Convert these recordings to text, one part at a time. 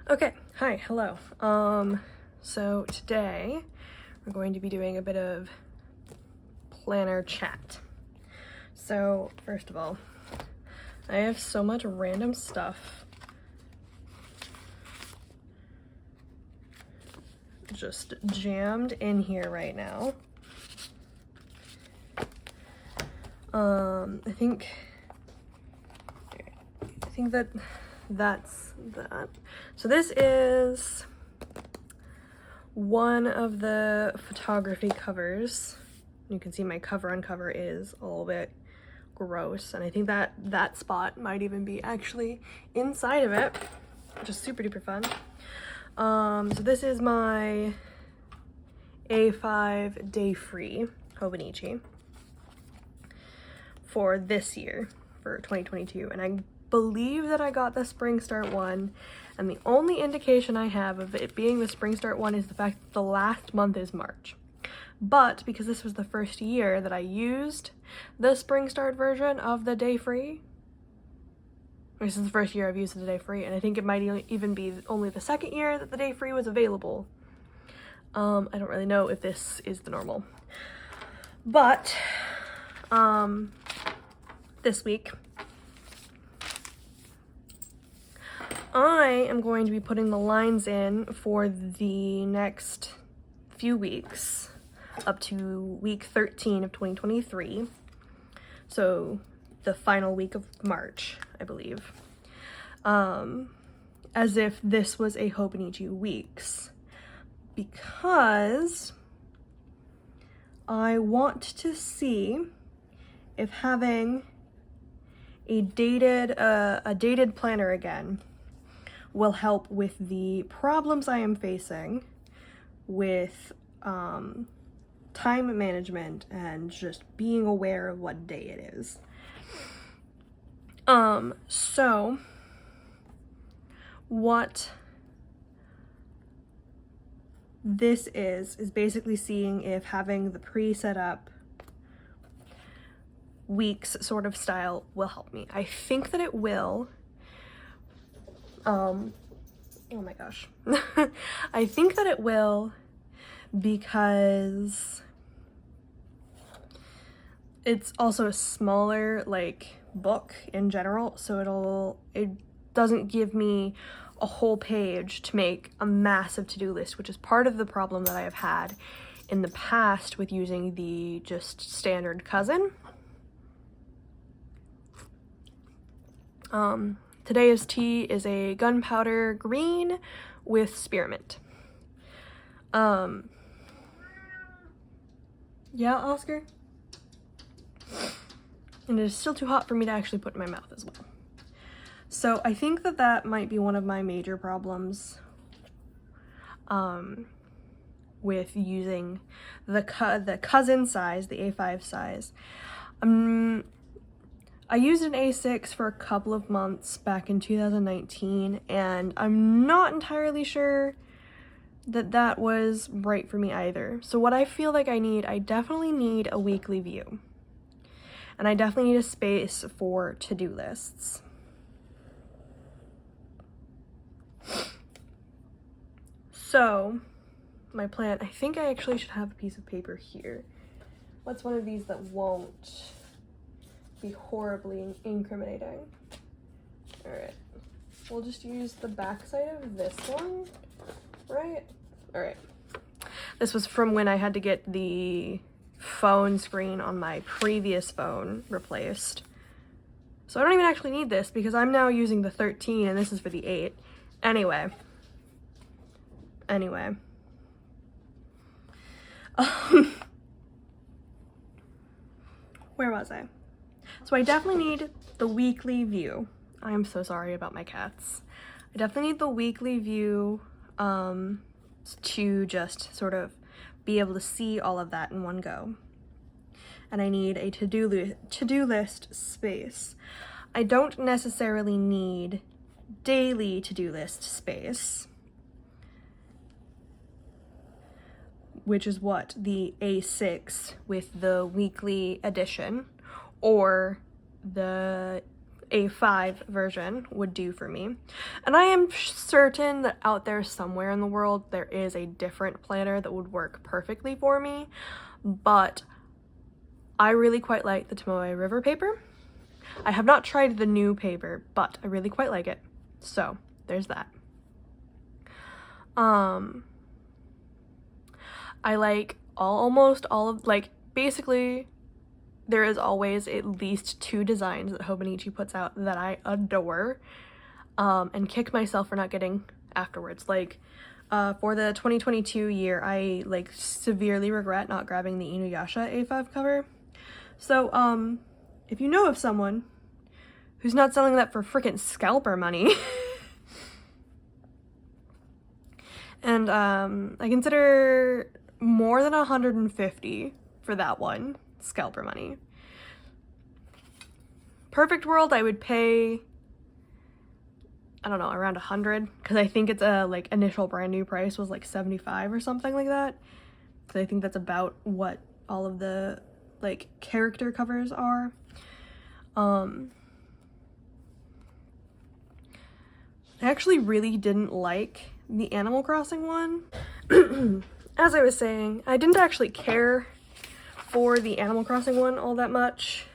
Okay, hi, hello. So today we're going to be doing a bit of planner chat. So first of all, I have so much random stuff just jammed in here right now. I think that's that. So this is one of the photography covers. You can see my cover on cover is a little bit gross, and I think that spot might even be actually inside of it, which is super duper fun. So this is my A5 Day Free Hobonichi for this year, for 2022, and I believe that I got the Spring Start one, and the only indication I have of it being the Spring Start one is the fact that the last month is March. But because this was the first year that I used the Spring Start version of the Day Free, this is the first year I've used the Day Free, and I think it might even be only the second year that the Day Free was available. I don't really know if this is the normal. But, this week, I am going to be putting the lines in for the next few weeks, up to week 13 of 2023. So the final week of March, I believe. As if this was a Hobonichi Weeks, because I want to see if having a dated planner again will help with the problems I am facing with time management and just being aware of what day it is. So what this is basically seeing if having the pre-set up weeks sort of style will help me. I think that it will. Oh my gosh. I think that it will, because it's also a smaller book in general, so it doesn't give me a whole page to make a massive to-do list, which is part of the problem that I have had in the past with using the just standard cousin. Today's tea is a gunpowder green with spearmint. Yeah, Oscar? And it is still too hot for me to actually put in my mouth as well. So I think that might be one of my major problems with using the cousin size, the A5 size. I used an A6 for a couple of months back in 2019, and I'm not entirely sure that was right for me either. So what I feel like I definitely need a weekly view. And I definitely need a space for to-do lists. So, my plan, I think I actually should have a piece of paper here. What's one of these that won't be horribly incriminating? Alright, we'll just use the back side of this one, right? Alright. This was from when I had to get the phone screen on my previous phone replaced. So I don't even actually need this because I'm now using the 13 and this is for the 8. Anyway. Where was I? So I definitely need the weekly view. I am so sorry about my cats. I definitely need the weekly view to just sort of be able to see all of that in one go. And I need a to-do list space. I don't necessarily need daily to-do list space, which is what the A6 with the weekly edition, or the A5 version would do for me. And I am certain that out there somewhere in the world there is a different planner that would work perfectly for me, but I really quite like the Tomoe River paper. I have not tried the new paper, but I really quite like it. So there's that. I like almost all of, like, basically there is always at least 2 designs that Hobonichi puts out that I adore, and kick myself for not getting afterwards. Like, for the 2022 year, I, like, severely regret not grabbing the Inuyasha A5 cover. So, if you know of someone who's not selling that for frickin' scalper money, and, I consider more than 150 for that one, scalper money. Perfect world, I would pay, I don't know, around 100, because I think it's a, like, initial brand new price was like 75 or something like that, because I think that's about what all of the, like, character covers are. I actually really didn't like the Animal Crossing one. As I was saying, I didn't actually care for the Animal Crossing one all that much.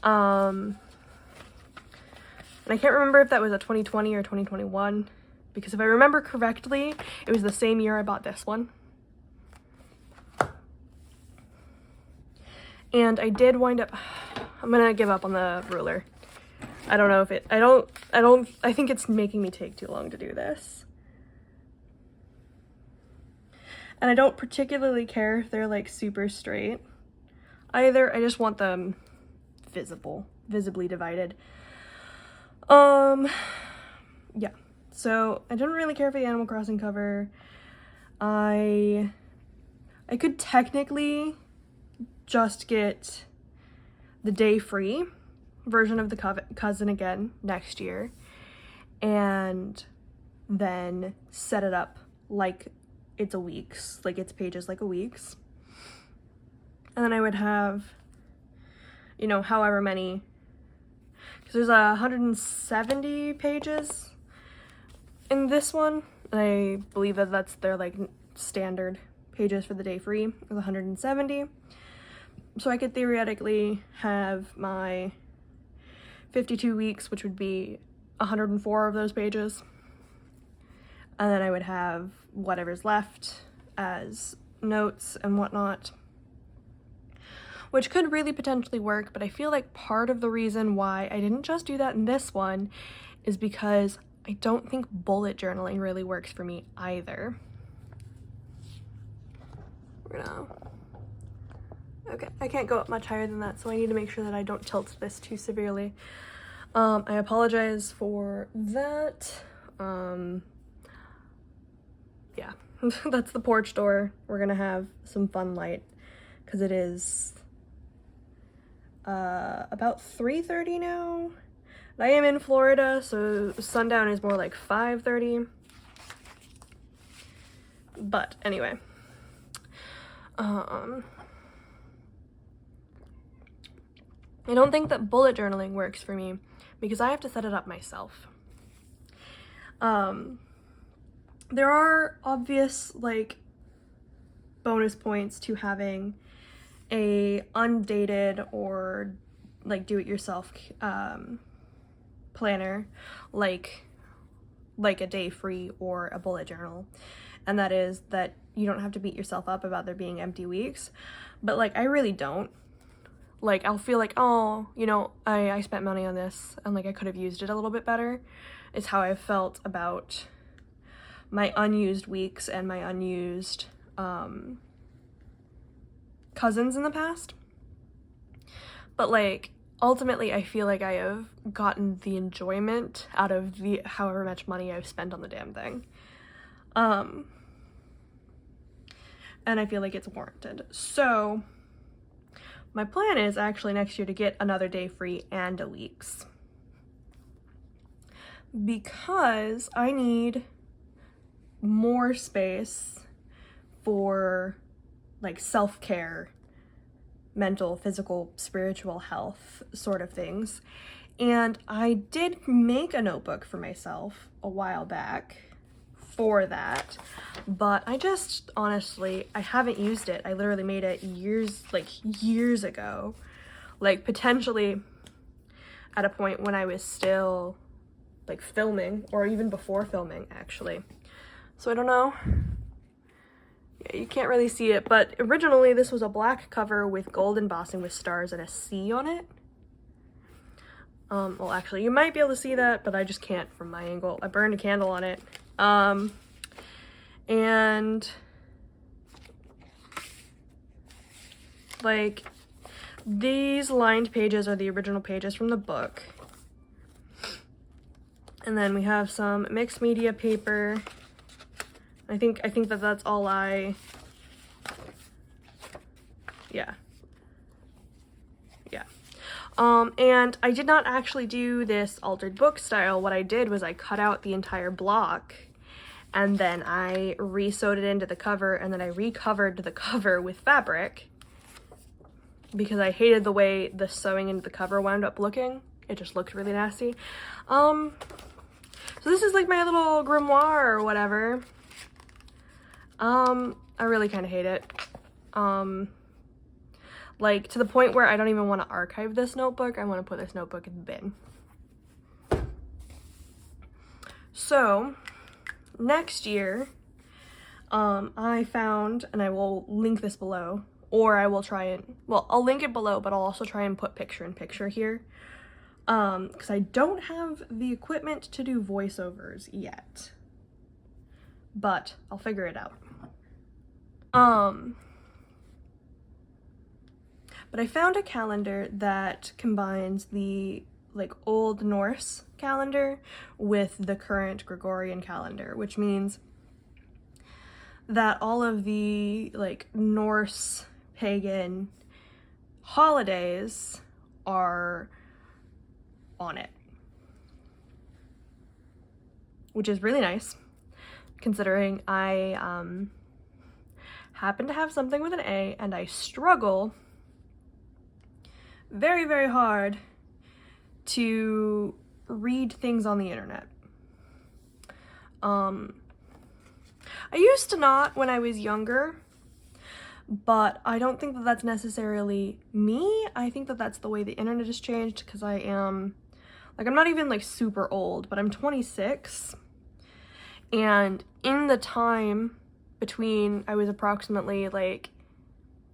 And I can't remember if that was a 2020 or 2021, because if I remember correctly, it was the same year I bought this one. And I did wind up, I'm gonna give up on the ruler. I don't know if it, I think it's making me take too long to do this. And I don't particularly care if they're, like, super straight either. I just want them visibly divided. Yeah. So I didn't really care for the Animal Crossing cover. I could technically just get the day free version of the cousin again next year, and then set it up like it's a week's, like it's pages like a week's, and then I would have, you know, however many, because there's 170 pages in this one, and I believe that that's their, like, standard pages for the day free is 170. So I could theoretically have my 52 weeks, which would be 104 of those pages, and then I would have whatever's left as notes and whatnot, which could really potentially work. But I feel like part of the reason why I didn't just do that in this one is because I don't think bullet journaling really works for me either. Okay, I can't go up much higher than that, so I need to make sure that I don't tilt this too severely. I apologize for that. Yeah, that's the porch door. We're gonna have some fun light because it is about 3:30 now. I am in Florida, so sundown is more like 5:30. But anyway, I don't think that bullet journaling works for me because I have to set it up myself. There are obvious, like, bonus points to having a undated or, like, do-it-yourself planner, like a day free or a bullet journal, and that is that you don't have to beat yourself up about there being empty weeks. But, like, I really don't. Like, I'll feel like, oh, you know, I spent money on this and, like, I could have used it a little bit better, is how I felt about my unused weeks and my unused cousins in the past. But, like, ultimately I feel like I have gotten the enjoyment out of the however much money I've spent on the damn thing. And I feel like it's warranted. So my plan is actually next year to get another day free and a week's, because I need more space for, like, self-care, mental, physical, spiritual health sort of things. And I did make a notebook for myself a while back for that, but I just, honestly, I haven't used it. I literally made it years ago, like potentially at a point when I was still like filming, or even before filming actually. So I don't know. Yeah, you can't really see it, but originally this was a black cover with gold embossing with stars and a C on it. Well, actually, you might be able to see that, but I just can't from my angle. I burned a candle on it. And like these lined pages are the original pages from the book. And then we have some mixed media paper. I think that that's all yeah. And I did not actually do this altered book style. What I did was I cut out the entire block and then I re-sewed it into the cover, and then I recovered the cover with fabric because I hated the way the sewing into the cover wound up looking. It just looked really nasty. So this is like my little grimoire or whatever. I really kind of hate it. Like to the point where I don't even want to archive this notebook. I want to put this notebook in the bin. So next year, I found, and I will link this below, or I will try and, well, I'll link it below, but I'll also try and put picture in picture here. Because I don't have the equipment to do voiceovers yet, but I'll figure it out. But I found a calendar that combines the like Old Norse calendar with the current Gregorian calendar, which means that all of the like Norse pagan holidays are on it, which is really nice considering I happen to have something with an A and I struggle very, very hard to read things on the internet. I used to not when I was younger, but I don't think that that's necessarily me. I think that that's the way the internet has changed, because I am, like, I'm not even like super old, but I'm 26, and in the time between, I was approximately like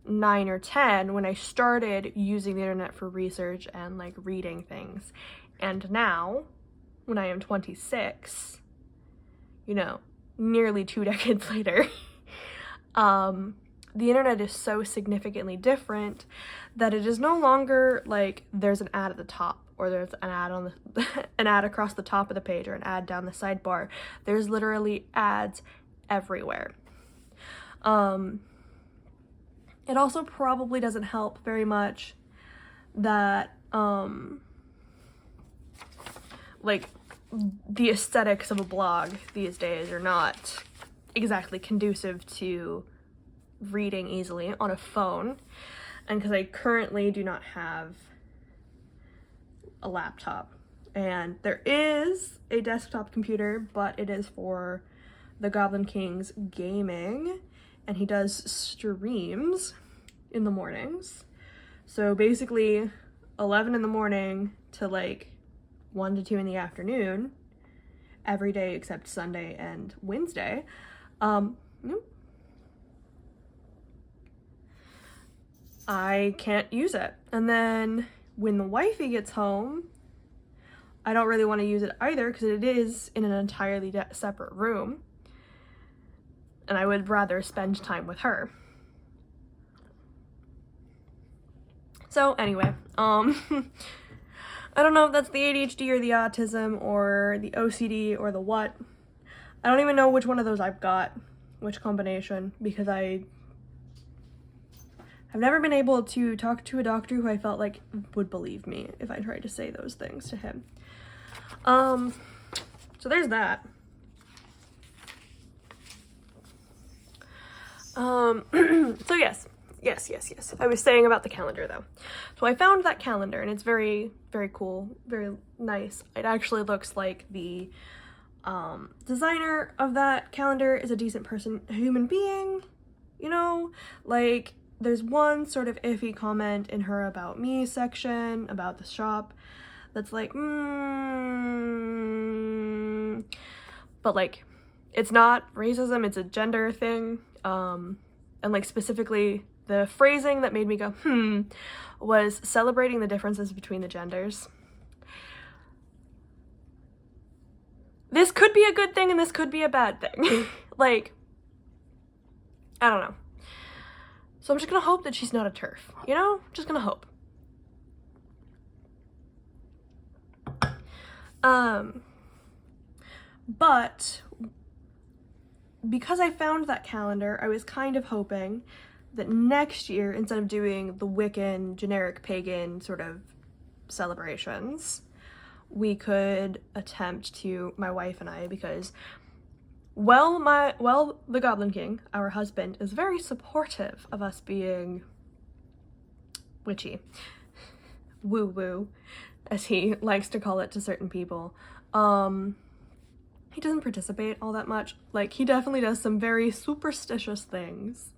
9 or 10 when I started using the internet for research and like reading things, and now when I am 26, you know, nearly 2 decades later, the internet is so significantly different that it is no longer like there's an ad at the top, or there's an ad on the an ad across the top of the page, or an ad down the sidebar. There's literally ads everywhere. It also probably doesn't help very much that like the aesthetics of a blog these days are not exactly conducive to reading easily on a phone, and because I currently do not have a laptop, and there is a desktop computer, but it is for the Goblin King's gaming, and he does streams in the mornings. So basically 11 in the morning to like 1 to 2 in the afternoon every day except Sunday and Wednesday. I can't use it. And then when the wifey gets home, I don't really want to use it either because it is in an entirely separate room, and I would rather spend time with her. So anyway, I don't know if that's the ADHD or the autism or the OCD or the what. I don't even know which one of those I've got, which combination, because I've never been able to talk to a doctor who I felt like would believe me if I tried to say those things to him. So there's that. So yes, Yes. I was saying about the calendar though. So I found that calendar and it's very, very cool, very nice. It actually looks like the designer of that calendar is a decent person, a human being, you know? Like, there's one sort of iffy comment in her about me section, about the shop, that's like, but like, it's not racism, it's a gender thing. And like specifically the phrasing that made me go, was celebrating the differences between the genders. This could be a good thing and this could be a bad thing. Like, I don't know. So I'm just gonna hope that she's not a TERF, you know? Just gonna hope. But because I found that calendar, I was kind of hoping that next year, instead of doing the Wiccan, generic pagan sort of celebrations, we could attempt to, my wife and I, because the Goblin King, our husband, is very supportive of us being witchy, woo-woo, as he likes to call it to certain people. He doesn't participate all that much. Like, he definitely does some very superstitious things,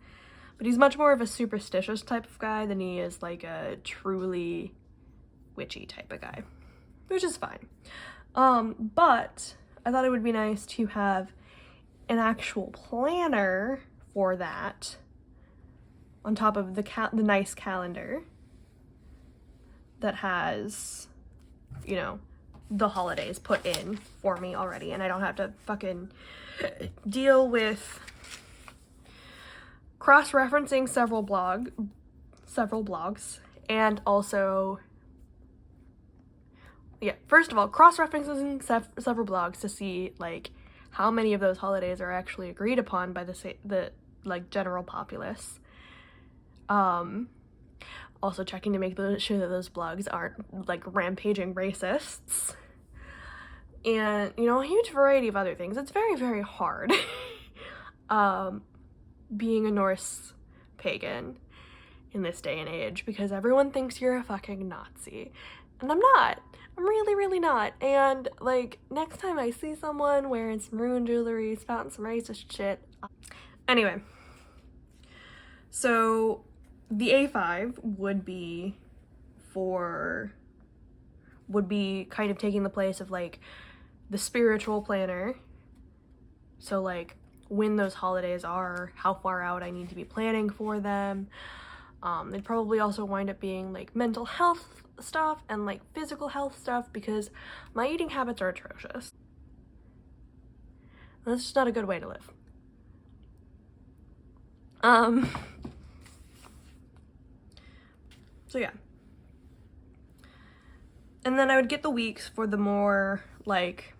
but he's much more of a superstitious type of guy than he is like a truly witchy type of guy, which is fine. But I thought it would be nice to have an actual planner for that on top of the nice calendar that has, you know, the holidays put in for me already, and I don't have to fucking deal with cross-referencing several blogs, and also, yeah, first of all, cross-referencing several blogs to see, like, how many of those holidays are actually agreed upon by the like, general populace. Also checking to make sure that those blogs aren't, like, rampaging racists. And, you know, a huge variety of other things. It's very, very hard being a Norse pagan in this day and age, because everyone thinks you're a fucking Nazi. And I'm not. I'm really, really not. And, like, next time I see someone wearing some ruined jewelry, spouting some racist shit. Anyway. So, the A5 would be kind of taking the place of, like, the spiritual planner. So, like, when those holidays are, how far out I need to be planning for them. They'd probably also wind up being, like, mental health stuff and, like, physical health stuff, because my eating habits are atrocious. That's just not a good way to live. So yeah. And then I would get the weeks for the more, like,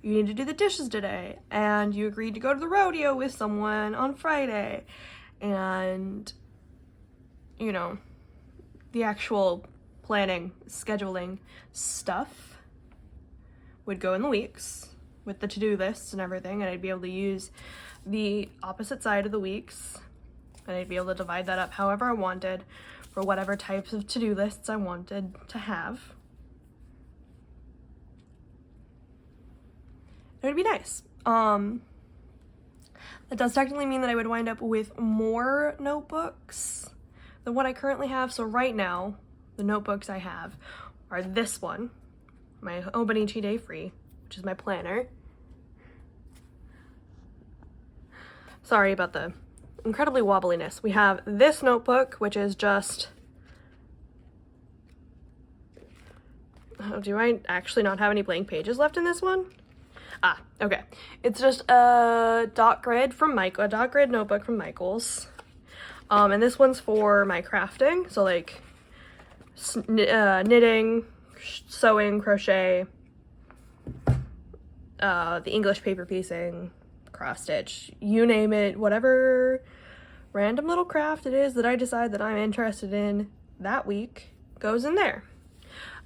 you need to do the dishes today, and you agreed to go to the rodeo with someone on Friday, and, you know, the actual planning, scheduling stuff would go in the weeks with the to-do lists and everything, and I'd be able to use the opposite side of the weeks, and I'd be able to divide that up however I wanted for whatever types of to-do lists I wanted to have. It would be nice. That does technically mean that I would wind up with more notebooks than what I currently have. So right now, the notebooks I have are this one, my Obanichi Day Free, which is my planner. Sorry about the incredibly wobbliness. We have this notebook, which is just... Oh, do I actually not have any blank pages left in this one? Ah, okay. It's just a dot grid notebook from Michaels. And this one's for my crafting, so like knitting, sewing, crochet, the English paper piecing, cross stitch, you name it, whatever random little craft it is that I decide that I'm interested in that week goes in there.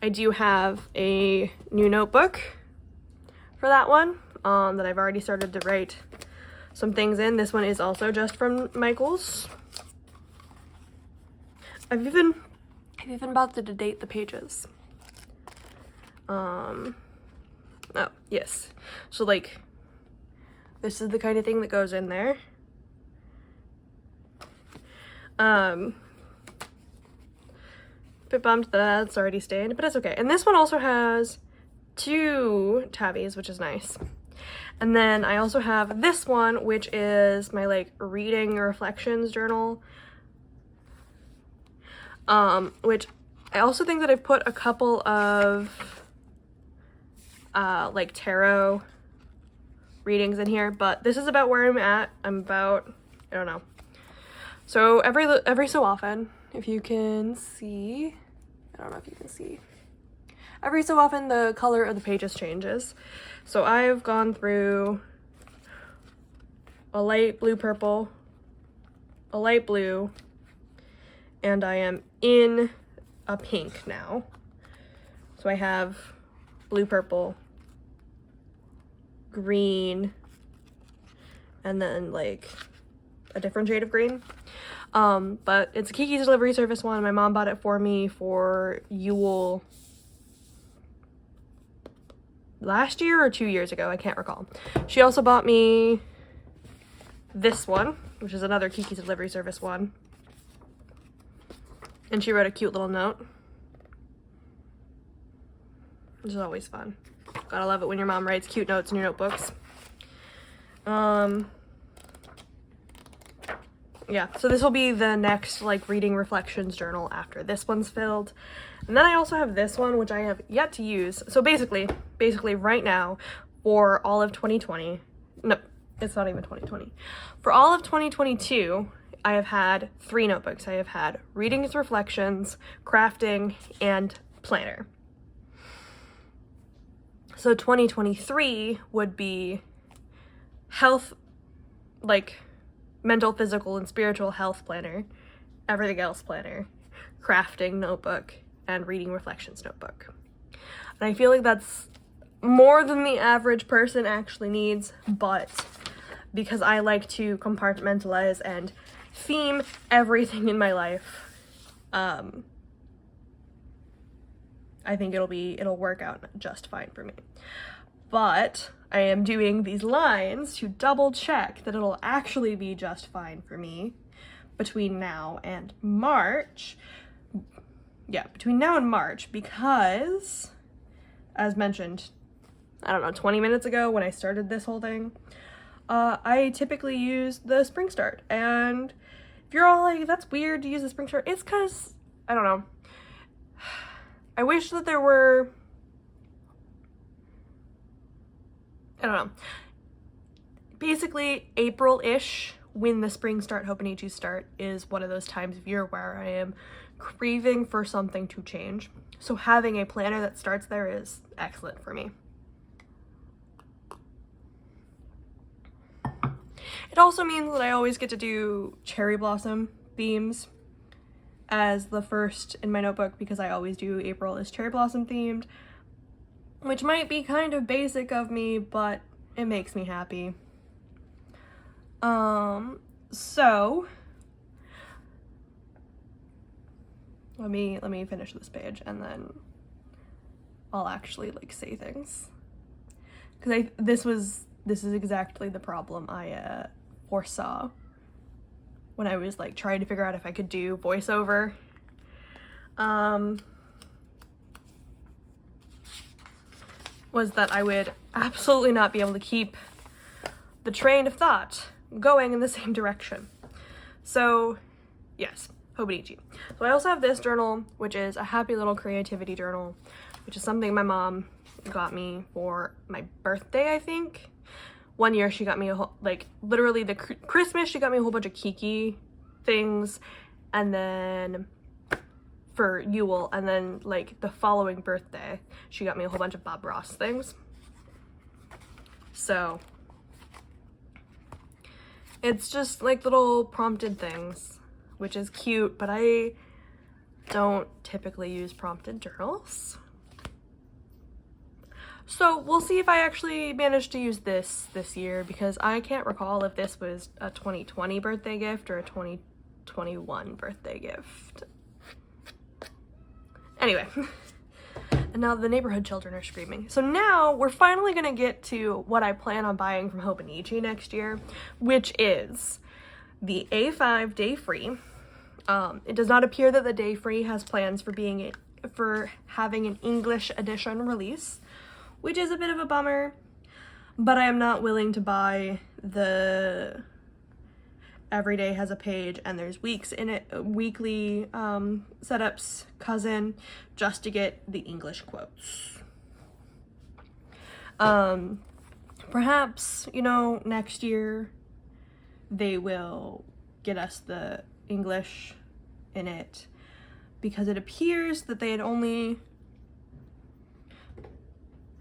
I do have a new notebook for that one that I've already started to write some things in. This one is also just from Michaels. I've even bothered to date the pages. Oh, yes. So, like, this is the kind of thing that goes in there. Bit bummed that that's already stained, but it's okay. And this one also has 2 tabbies, which is nice. And then I also have this one, which is my, like, reading reflections journal. Which I also think that I've put a couple of, like, tarot readings in here, but this is about where I'm at. I'm about, I don't know. So every so often, if you can see, I don't know if you can see, every so often the color of the pages changes. So I've gone through a light blue purple, a light blue, and I am in a pink now. So I have blue purple, green, and then like a different shade of green. But it's a Kiki's Delivery Service one. My mom bought it for me for Yule last year or 2 years ago, I can't recall. She also bought me this one, which is another Kiki's Delivery Service one. And she wrote a cute little note, which is always fun. Gotta love it when your mom writes cute notes in your notebooks. Yeah, so this will be the next, like, reading reflections journal after this one's filled. And then I also have this one, which I have yet to use. So basically right now, for all of 2020, no, it's not even 2020. For all of 2022, I have had 3 notebooks. I have had readings, reflections, crafting, and planner. So 2023 would be health, like, mental, physical, and spiritual health planner, everything else planner, crafting notebook, and reading reflections notebook. And I feel like that's more than the average person actually needs, but because I like to compartmentalize and theme everything in my life, I think it'll work out just fine for me. But I am doing these lines to double check that it'll actually be just fine for me between now and March. Yeah, between now and March, because, as mentioned, I don't know, 20 minutes ago when I started this whole thing, I typically use the Spring Start. And if you're all like, that's weird to use the Spring Start, it's because, I don't know, I wish that there were, I don't know, basically April-ish, when the Spring Start Hoponichi start, is one of those times of year where I am craving for something to change. So having a planner that starts there is excellent for me. It also means that I always get to do cherry blossom themes as the first in my notebook, because I always do April is cherry blossom themed, which might be kind of basic of me, but it makes me happy. So let me finish this page and then I'll actually like say things, because this is exactly the problem I foresaw when I was like trying to figure out if I could do voiceover. Was that I would absolutely not be able to keep the train of thought going in the same direction. So yes, Hobonichi. So I also have this journal, which is a happy little creativity journal, which is something my mom got me for my birthday, I think. One year she got me a whole, like literally the Christmas, she got me a whole bunch of Kiki things, and then for Yule, and then like the following birthday she got me a whole bunch of Bob Ross things. So it's just like little prompted things, which is cute, but I don't typically use prompted journals. So we'll see if I actually manage to use this year, because I can't recall if this was a 2020 birthday gift or a 2021 birthday gift. Anyway. And now the neighborhood children are screaming. So now we're finally gonna get to what I plan on buying from Hobonichi next year, which is the A5 Day Free. It does not appear that the Day Free has plans for having an English edition release, which is a bit of a bummer, but I am not willing to buy the every day has a page and there's weeks in it, weekly setups cousin, just to get the English quotes. Perhaps, you know, next year they will get us the English in it, because it appears that they had only,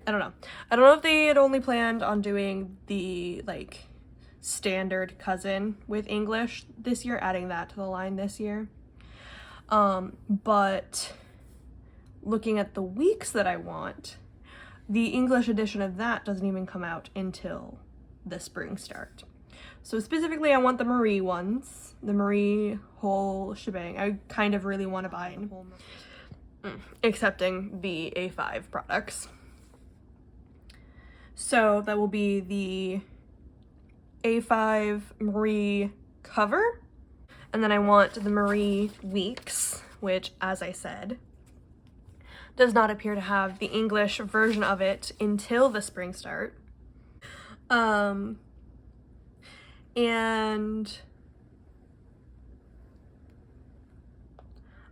I don't know if they had only planned on doing the like standard cousin with English this year, adding that to the line this year. But looking at the weeks that I want, the English edition of that doesn't even come out until the spring start. So specifically, I want the Marie ones, the Marie whole shebang. I kind of really want to buy excepting the A5 products. So that will be the A5 Marie cover, and then I want the Marie weeks, which, as I said, does not appear to have the English version of it until the spring start. And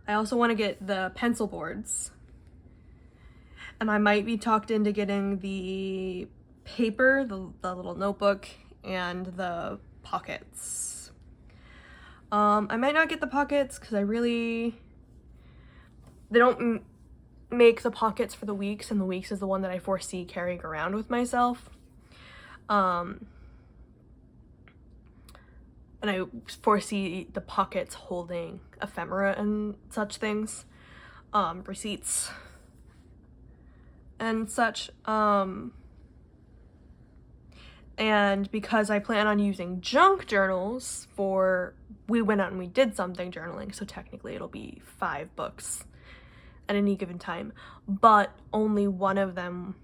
I also want to get the pencil boards, and I might be talked into getting the paper, the little notebook, and the pockets. I might not get the pockets because they don't make the pockets for the weeks, and the weeks is the one that I foresee carrying around with myself. And I foresee the pockets holding ephemera and such things, receipts and such. And because I plan on using junk journals we went out and we did something journaling, so technically it'll be 5 books at any given time, but only one of them,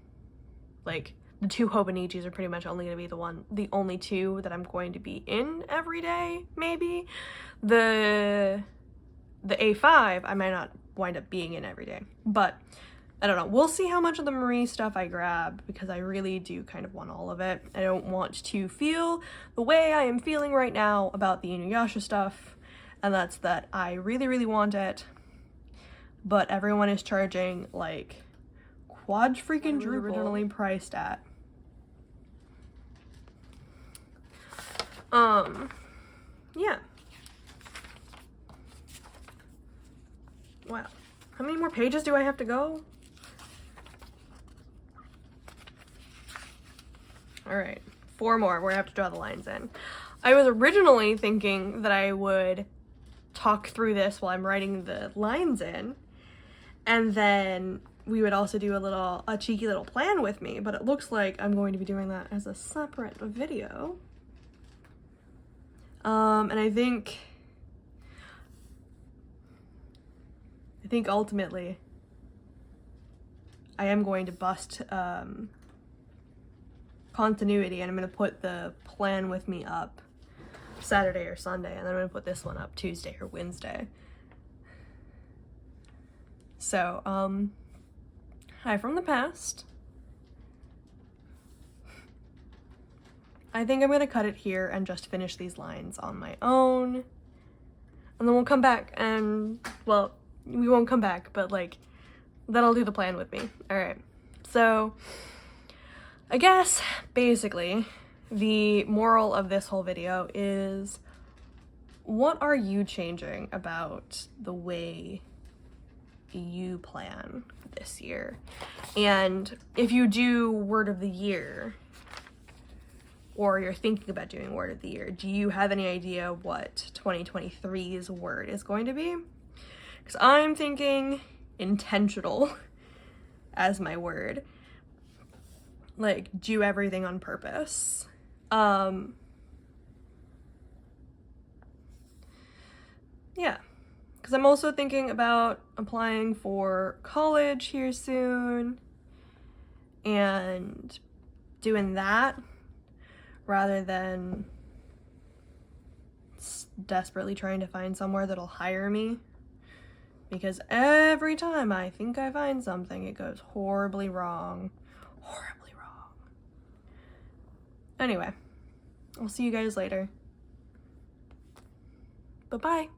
like the 2 Hobonichis are pretty much only going to be the only 2 that I'm going to be in every day, maybe. The A5, I might not wind up being in every day, but I don't know. We'll see how much of the Marie stuff I grab, because I really do kind of want all of it. I don't want to feel the way I am feeling right now about the Inuyasha stuff, and that's that I really, really want it, but everyone is charging like quadruple originally priced at. Yeah. Wow. How many more pages do I have to go? All right, 4 more. We're gonna have to draw the lines in. I was originally thinking that I would talk through this while I'm writing the lines in, and then we would also do a cheeky little plan with me, but it looks like I'm going to be doing that as a separate video. And I think ultimately I am going to bust continuity, and I'm going to put the plan with me up Saturday or Sunday, and then I'm going to put this one up Tuesday or Wednesday. So, hi from the past. I think I'm going to cut it here and just finish these lines on my own, and then we'll come back and, well, we won't come back, but like, then I'll do the plan with me. All right, so I guess basically the moral of this whole video is, what are you changing about the way you plan this year? And if you do word of the year, or you're thinking about doing word of the year, do you have any idea what 2023's word is going to be? Because I'm thinking intentional as my word. Like, do everything on purpose. Yeah, because I'm also thinking about applying for college here soon and doing that rather than desperately trying to find somewhere that'll hire me, because every time I think I find something, it goes horribly wrong. Horribly wrong. Anyway, I'll see you guys later. Bye-bye.